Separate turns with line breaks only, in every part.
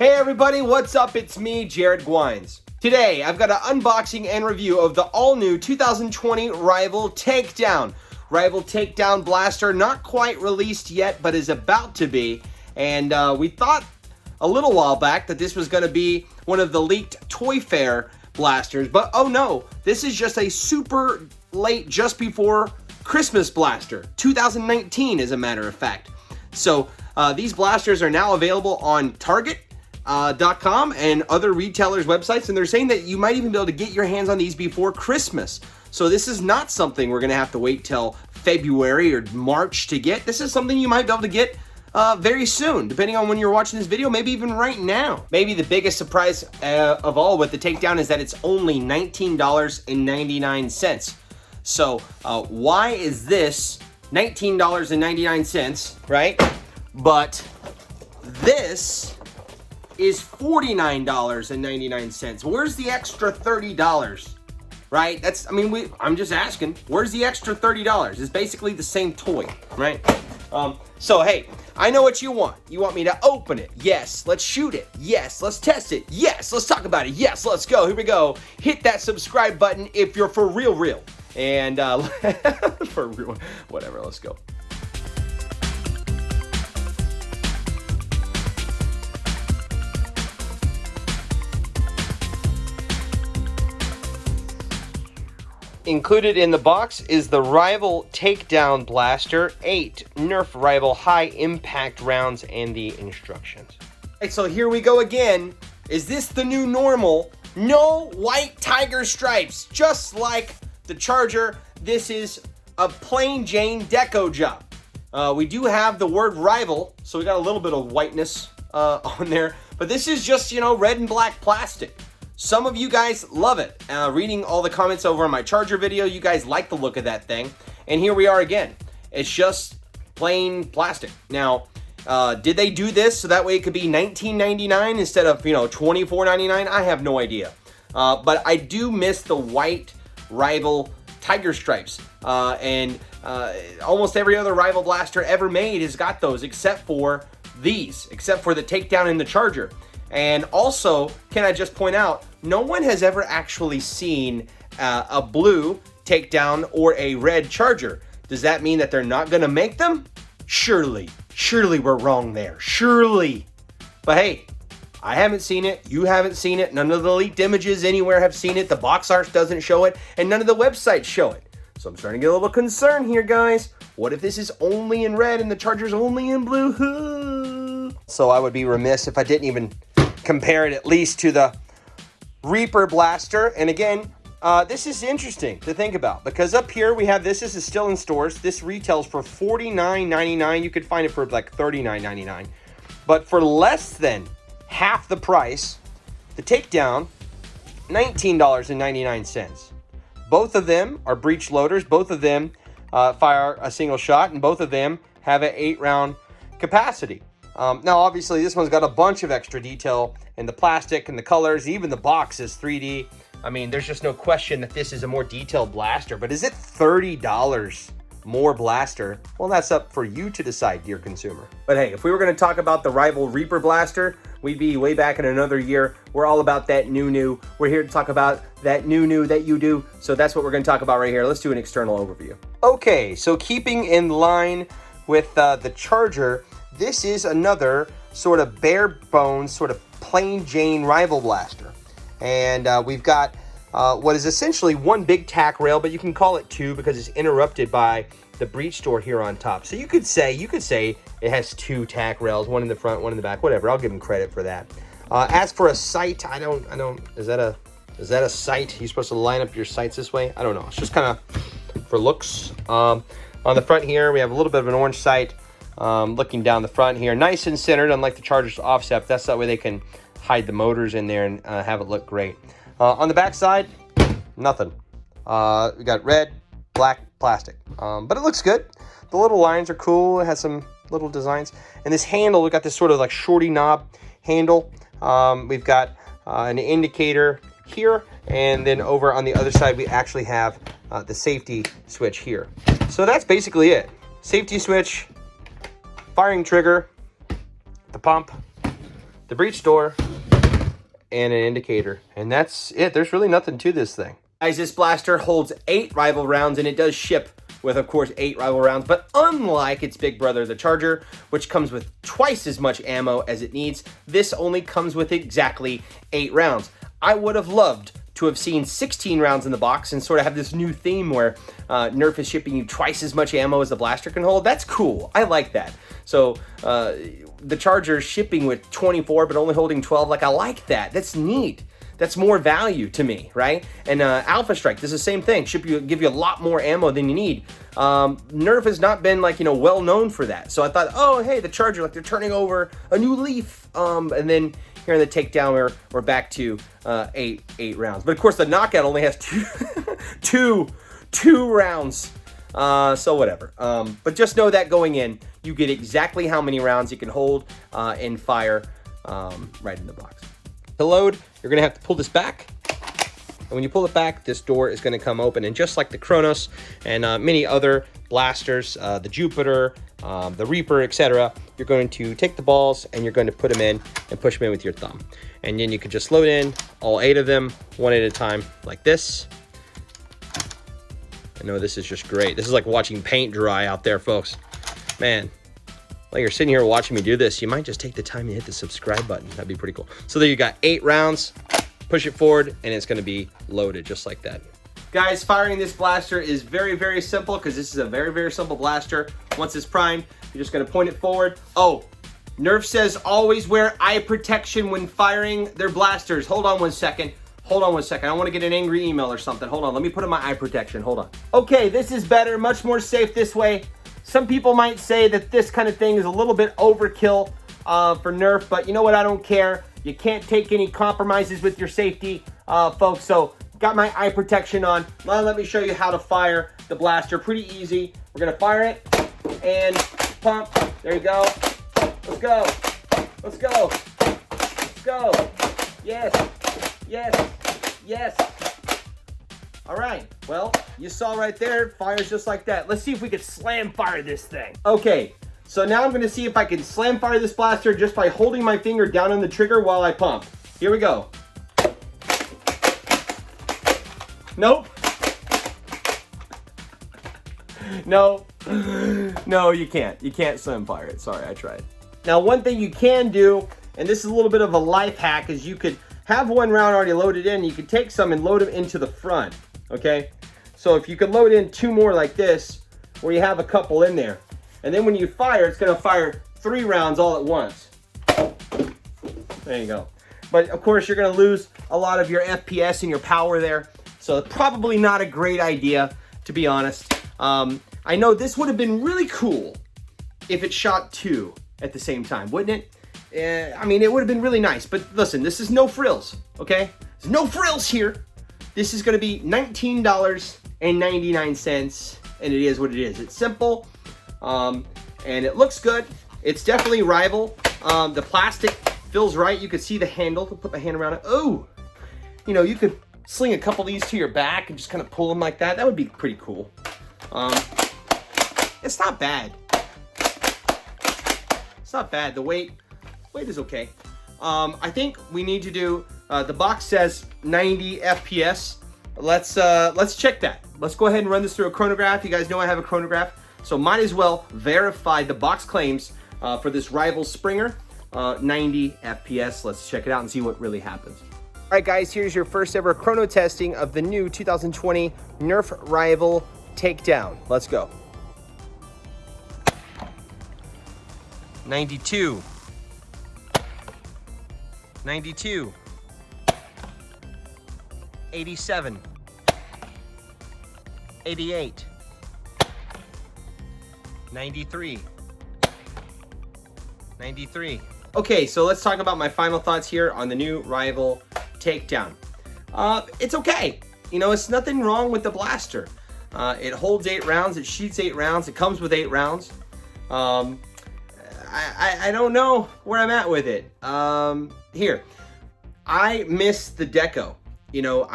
Hey everybody, what's up? It's me, Jared Guynes. Today, I've got an unboxing and review of the all-new 2020 Rival Takedown. Rival Takedown blaster, not quite released yet, but is about to be. And we thought a little while back that this was going to be one of the leaked Toy Fair blasters, but oh no, this is just a super late, just before Christmas blaster. 2019, as a matter of fact. So these blasters are now available on Target.com and other retailers' websites, and they're saying that you might even be able to get your hands on these before Christmas. So this is not something we're going to have to wait till February or March to get. This is something you might be able to get very soon, depending on when you're watching this video, maybe even right now. Maybe the biggest surprise of all with the Takedown is that it's only $19.99. So why is this $19.99, right? But this is $49.99. Where's the extra $30? Right? I'm just asking, where's the extra $30? It's basically the same toy, right? So hey, I know what you want. You want me to open it? Yes. Let's shoot it? Yes. Let's test it? Yes. Let's talk about it? Yes. Let's go. Here we go. Hit that subscribe button if you're for real. And for real, whatever, let's go. Included in the box is the Rival Takedown Blaster, 8 Nerf Rival high impact rounds, and the instructions. Alright, so here we go again. Is this the new normal? No white tiger stripes, just like the Charger. This is a plain Jane deco job. We do have the word Rival, so we got a little bit of whiteness on there, but this is just, red and black plastic. Some of you guys love it. Reading all the comments over on my Charger video, you guys like the look of that thing. And here we are again. It's just plain plastic. Now, did they do this so that way it could be $19.99 instead of, $24.99? I have no idea. But I do miss the white Rival tiger stripes. And almost every other Rival blaster ever made has got those, except for these, except for the Takedown and the Charger. And also, can I just point out, no one has ever actually seen a blue Takedown or a red Charger. Does that mean that they're not going to make them? Surely we're wrong there. Surely. But hey, I haven't seen it. You haven't seen it. None of the leaked images anywhere have seen it. The box art doesn't show it. And none of the websites show it. So I'm starting to get a little concerned here, guys. What if this is only in red and the Charger's only in blue? So I would be remiss if I didn't even compare it at least to the Reaper blaster. And again, this is interesting to think about, because up here we have this is still in stores. This retails for $49.99. You could find it for like $39.99, but for less than half the price, the Takedown, $19.99. Both of them are breech loaders. Both of them fire a single shot, and both of them have an 8-round capacity. Now, obviously, this one's got a bunch of extra detail in the plastic and the colors. Even the box is 3D. I mean, there's just no question that this is a more detailed blaster. But is it $30 more blaster? Well, that's up for you to decide, dear consumer. But hey, if we were going to talk about the Rival Reaper blaster, we'd be way back in another year. We're all about that new. We're here to talk about that new that you do. So that's what we're going to talk about right here. Let's do an external overview. Okay, so keeping in line with the Charger, this is another sort of bare bones, sort of plain Jane Rival blaster. And we've got what is essentially one big tack rail, but you can call it two because it's interrupted by the breech door here on top. So you could say it has two tack rails, one in the front, one in the back, whatever. I'll give them credit for that. As for a sight, I don't, is that a sight? You're supposed to line up your sights this way? I don't know. It's just kind of for looks. On the front here, we have a little bit of an orange sight. Looking down the front here, nice and centered, unlike the Charger's offset. That's that way they can hide the motors in there and have it look great. On the back side, nothing. We got red, black plastic, but it looks good. The little lines are cool. It has some little designs, and this handle, we got this sort of like shorty knob handle. We've got an indicator here, and then over on the other side we actually have the safety switch here. So that's basically it. Safety switch, firing trigger, the pump, the breech door, and an indicator. And that's it. There's really nothing to this thing. Guys, this blaster holds 8 rival rounds, and it does ship with, of course, 8 rival rounds. But unlike its big brother, the Charger, which comes with twice as much ammo as it needs, this only comes with exactly 8 rounds. I would have loved to have seen 16 rounds in the box and sort of have this new theme where Nerf is shipping you twice as much ammo as the blaster can hold. That's cool. I like that. So the Charger shipping with 24 but only holding 12, like, I like that. That's neat. That's more value to me, right? And Alpha Strike, this is the same thing. Give you a lot more ammo than you need. Nerf has not been, like, well known for that. So I thought, oh, hey, the Charger, like, they're turning over a new leaf. And then here in the Takedown, we're back to 8 rounds. But of course, the Knockout only has two rounds. So whatever. But just know that going in, you get exactly how many rounds you can hold and fire right in the box. To load, you're going to have to pull this back. And when you pull it back, this door is going to come open. And just like the Chronos and many other blasters, the Jupiter, the Reaper, etc., you're going to take the balls and you're going to put them in and push them in with your thumb. And then you can just load in all 8 of them, one at a time, like this. I know this is just great. This is like watching paint dry out there, folks. Man, while you're sitting here watching me do this, you might just take the time and hit the subscribe button. That'd be pretty cool. So there you got 8 rounds. Push it forward, and it's going to be loaded just like that. Guys, firing this blaster is very, very simple because this is a very, very simple blaster. Once it's primed, you're just going to point it forward. Oh, Nerf says always wear eye protection when firing their blasters. Hold on one second. Hold on one second. I want to get an angry email or something. Hold on. Let me put on my eye protection. Hold on. Okay, this is better. Much more safe this way. Some people might say that this kind of thing is a little bit overkill for Nerf, but you know what? I don't care. You can't take any compromises with your safety, folks. So got my eye protection on. Now let me show you how to fire the blaster. Pretty easy. We're going to fire it and pump. There you go. Let's go. Let's go. Let's go. Yes. Yes. Yes. All right. Well, you saw right there. It fires just like that. Let's see if we can slam fire this thing. Okay. So now I'm going to see if I can slam fire this blaster just by holding my finger down on the trigger while I pump. Here we go. Nope. No. No, you can't. You can't slam fire it. Sorry, I tried. Now, one thing you can do, and this is a little bit of a life hack, is you could have one round already loaded in. You could take some and load them into the front, okay? So if you could load in 2 more like this, where you have a couple in there, and then when you fire, it's going to fire 3 rounds all at once. There you go. But of course, you're going to lose a lot of your FPS and your power there. So probably not a great idea, to be honest. I know this would have been really cool if it shot 2 at the same time, wouldn't it? I mean, it would have been really nice. But listen, this is no frills, okay? There's no frills here. This is going to be $19.99, and it is what it is. It's simple. And it looks good. It's definitely rival. The plastic feels right. You can see the handle. I'll put my hand around it. Oh, you know, you could sling a couple of these to your back and just kind of pull them like that. That would be pretty cool. It's not bad. It's not bad. The weight is okay. I think we need to do, the box says 90 FPS. Let's check that. Let's go ahead and run this through a chronograph. You guys know I have a chronograph. So might as well verify the box claims for this rival Springer, 90 FPS. Let's check it out and see what really happens. All right, guys, here's your first ever chrono testing of the new 2020 Nerf Rival Takedown. Let's go. 92. 92. 87. 88. 93. 93. Okay, so let's talk about my final thoughts here on the new Rival Takedown. It's okay. You know, it's nothing wrong with the blaster. It holds 8 rounds. It shoots 8 rounds. It comes with 8 rounds. I don't know where I'm at with it. Here, I miss the deco. You know,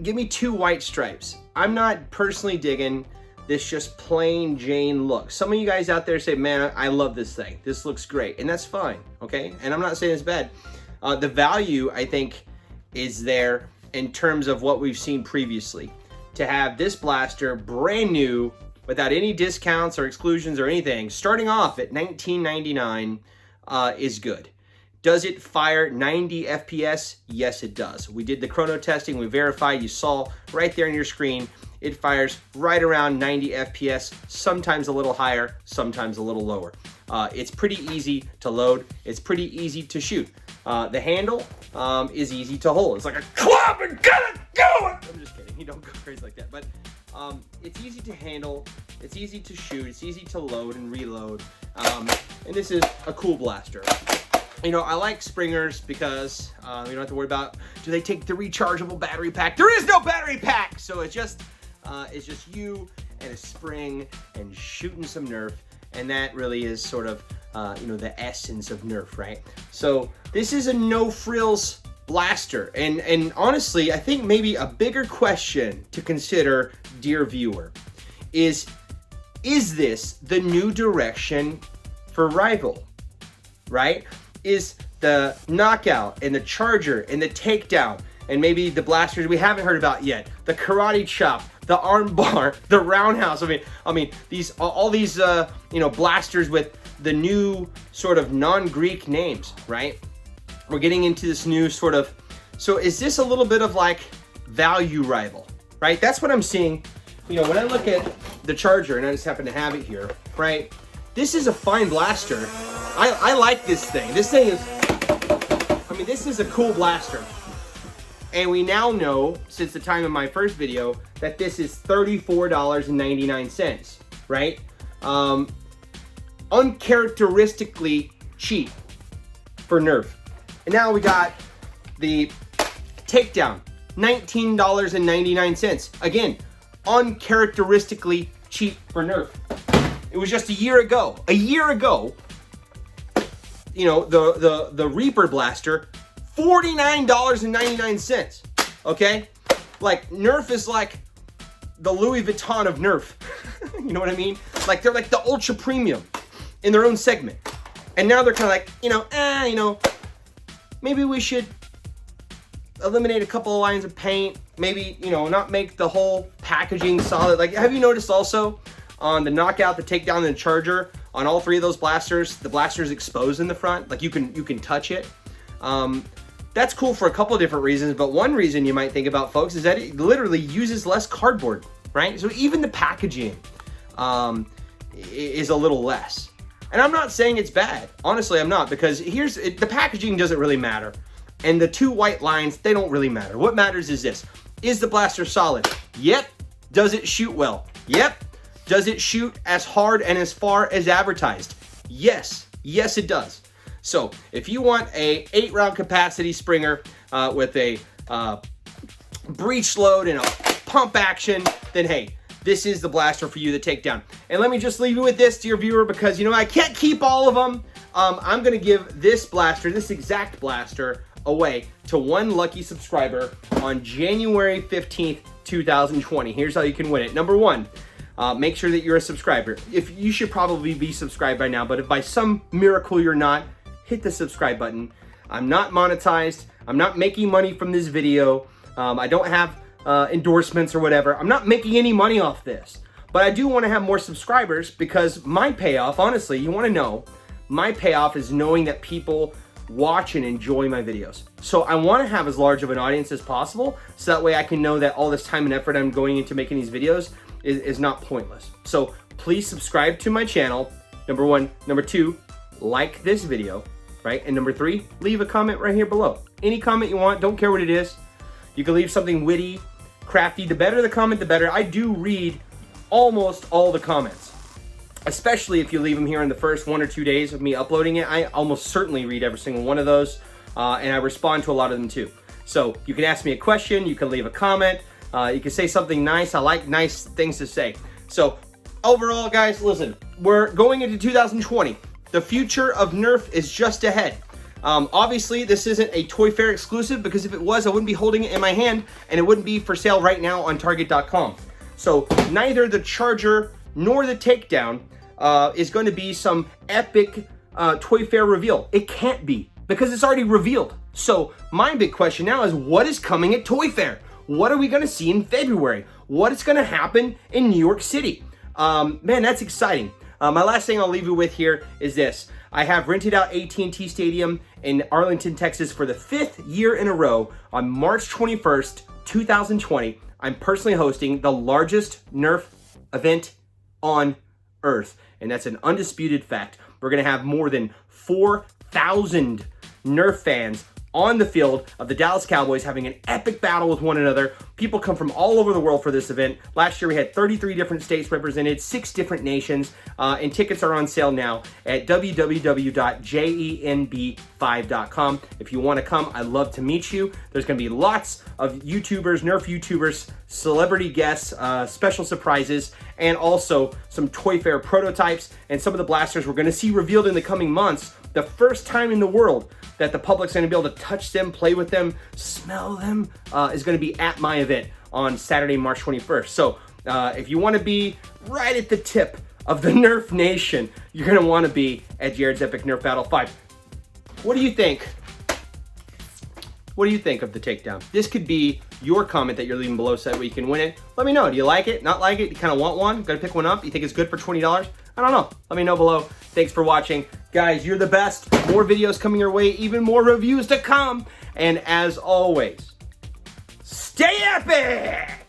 give me 2 white stripes. I'm not personally digging this just plain Jane look. Some of you guys out there say, man, I love this thing. This looks great. And that's fine, okay? And I'm not saying it's bad. The value, I think, is there in terms of what we've seen previously. To have this blaster brand new, without any discounts or exclusions or anything, starting off at $19.99 is good. Does it fire 90 FPS? Yes, it does. We did the chrono testing, we verified, you saw right there on your screen, it fires right around 90 FPS, sometimes a little higher, sometimes a little lower. It's pretty easy to load, it's pretty easy to shoot. The handle is easy to hold. It's like a club and get it going! I'm just kidding, you don't go crazy like that. But it's easy to handle, it's easy to shoot, it's easy to load and reload. And this is a cool blaster. You know, I like Springers because you don't have to worry about, do they take the rechargeable battery pack? There is no battery pack! So it's just you and a spring and shooting some Nerf. And that really is sort of, you know, the essence of Nerf, right? So this is a no-frills blaster. And honestly, I think maybe a bigger question to consider, dear viewer, is this the new direction for Rival, right? Is the knockout and the charger and the takedown and maybe the blasters we haven't heard about yet, the karate chop, the arm bar, the roundhouse. I mean, all these you know, blasters with the new sort of non-Greek names, right? We're getting into this new sort of. So is this a little bit of like value Rival, right? That's what I'm seeing. You know, when I look at the charger, and I just happen to have it here, right? This is a fine blaster. I like this thing. This thing is, I mean, this is a cool blaster. And we now know, since the time of my first video, that this is $34.99, right? Uncharacteristically cheap for Nerf. And now we got the Takedown, $19.99. Again, uncharacteristically cheap for Nerf. It was just a year ago, you know, the Reaper blaster, $49.99, okay? Like, Nerf is like the Louis Vuitton of Nerf. You know what I mean? Like, they're like the ultra premium in their own segment. And now they're kind of like, you know, maybe we should eliminate a couple of lines of paint. Maybe, you know, not make the whole packaging solid. Like, have you noticed also on the knockout, the takedown, and the charger, on all three of those blasters, the blaster's exposed in the front. Like, you can touch it. That's cool for a couple of different reasons, but one reason you might think about, folks, is that it literally uses less cardboard, right? So even the packaging is a little less. And I'm not saying it's bad. Honestly, I'm not, because the packaging doesn't really matter. And the two white lines, they don't really matter. What matters is this. Is the blaster solid? Yep. Does it shoot well? Yep. Does it shoot as hard and as far as advertised? Yes. Yes, it does. So if you want a 8-round capacity Springer with a breech load and a pump action, then hey, this is the blaster for you to take down. And let me just leave you with this, dear viewer, because you know I can't keep all of them. I'm gonna give this blaster, this exact blaster, away to one lucky subscriber on January 15th, 2020. Here's how you can win it. Number one, make sure that you're a subscriber. If you should probably be subscribed by now, but if by some miracle you're not, hit the subscribe button. I'm not monetized. I'm not making money from this video. I don't have endorsements or whatever. I'm not making any money off this. But I do want to have more subscribers, because my payoff, honestly, you want to know, my payoff is knowing that people watch and enjoy my videos. So I want to have as large of an audience as possible, so that way I can know that all this time and effort I'm going into making these videos is not pointless. So please subscribe to my channel, number one. Number two, like this video, right? And number three, leave a comment right here below. Any comment you want, don't care what it is. You can leave something witty, crafty. The better the comment, the better. I do read almost all the comments, especially if you leave them here in the first 1 or 2 days of me uploading it. I almost certainly read every single one of those, and I respond to a lot of them too. So you can ask me a question, you can leave a comment, you can say something nice. I like nice things to say. So overall, guys, listen, we're going into 2020. The future of Nerf is just ahead. Obviously, this isn't a Toy Fair exclusive, because if it was, I wouldn't be holding it in my hand, and it wouldn't be for sale right now on Target.com. So neither the Charger nor the Takedown is going to be some epic Toy Fair reveal. It can't be, because it's already revealed. So my big question now is, what is coming at Toy Fair? What are we going to see in February? What is going to happen in New York City? Man, that's exciting. My last thing I'll leave you with here is this. I have rented out AT&T Stadium in Arlington, Texas for the 5th year in a row. On March 21st, 2020, I'm personally hosting the largest Nerf event on Earth. And that's an undisputed fact. We're going to have more than 4,000 Nerf fans on the field of the Dallas Cowboys having an epic battle with one another. People come from all over the world for this event. Last year we had 33 different states represented, 6 different nations, and tickets are on sale now at www.jenb5.com. If you want to come, I'd love to meet you. There's going to be lots of YouTubers, Nerf YouTubers, celebrity guests, special surprises, and also some Toy Fair prototypes and some of the blasters we're going to see revealed in the coming months. The first time in the world that the public's going to be able to touch them, play with them, smell them, is going to be at my event on Saturday, March 21st. So if you want to be right at the tip of the Nerf Nation, you're going to want to be at Jared's Epic Nerf Battle 5. What do you think? What do you think of the Takedown? This could be your comment that you're leaving below so that way you can win it. Let me know. Do you like it? Not like it? You kind of want one? Got to pick one up? You think it's good for $20? I don't know. Let me know below. Thanks for watching. Guys, you're the best. More videos coming your way. Even more reviews to come. And as always, stay epic!